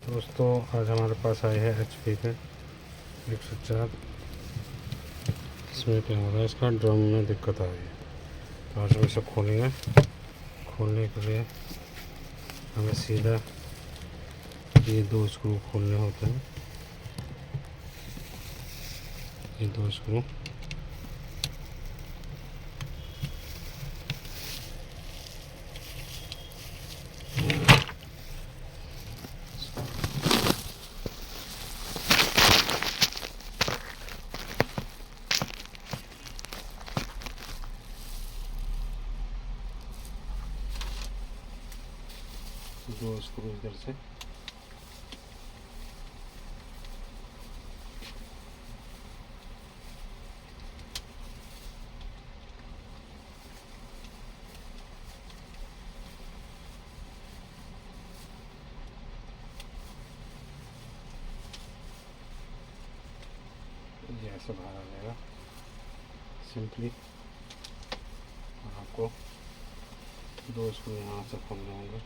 दोस्तों आज हमारे पास आए हैं HP के 104। इसमें क्या हो रहा है, इसका ड्रम में दिक्कत आ रही है। तो आज हम इसे खोलेंगे। खोलने के लिए हमें सीधा ये दो स्क्रू खोलने होते हैं। ये दो स्क्रू इधर से ये ऐसे बाहर आ जाएगा सिंपली। आपको दो स्क्रू यहाँ से खोलने होंगे।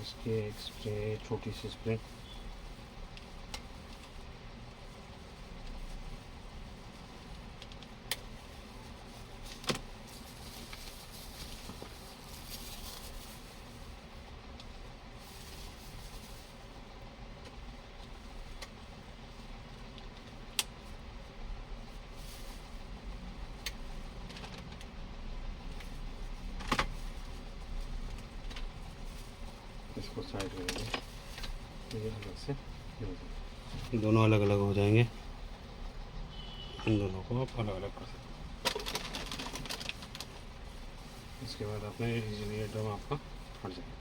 इसके एक स्प्रे, छोटी सी स्प्रे इसको साइड में ये अलग से, दोनों अलग अलग हो जाएंगे। इन दोनों को आप अलग अलग कर सकते हैं। इसके बाद आपने इजीली ये ड्रम आपका हट जाएगा।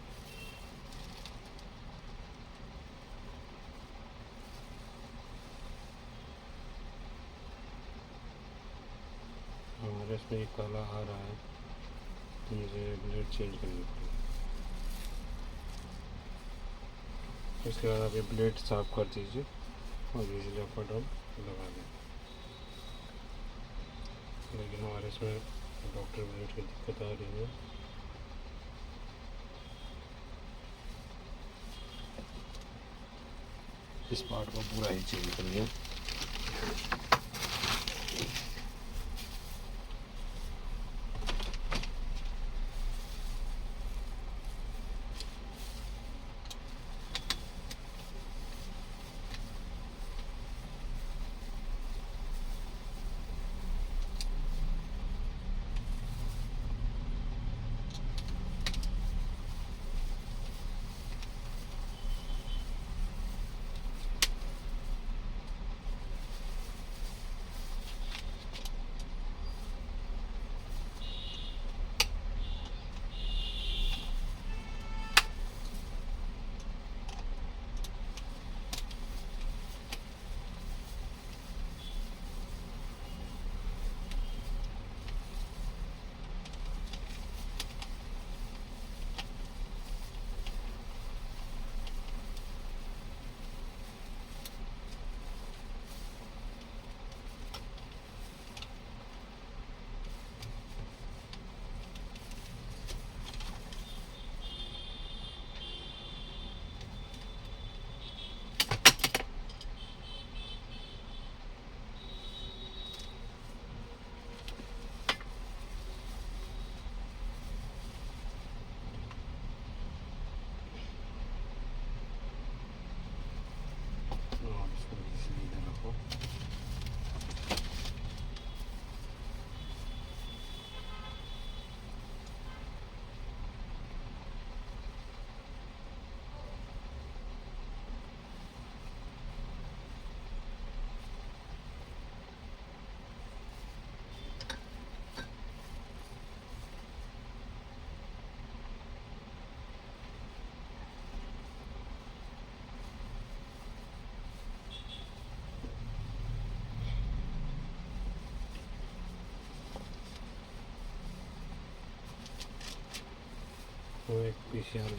हमारे इसमें एक काला आ रहा है तो मुझे ब्लेड चेंज करनी पड़ेगी। उसके बाद आप ये ब्लेड साफ कर दीजिए और इजीली आपका ड्रम लगा दें। लेकिन हमारे इसमें डॉक्टर ब्लेड की दिक्कत आ रही है। इस पार्ट को पूरा ही चेंज करिए। तो एक पीसीआर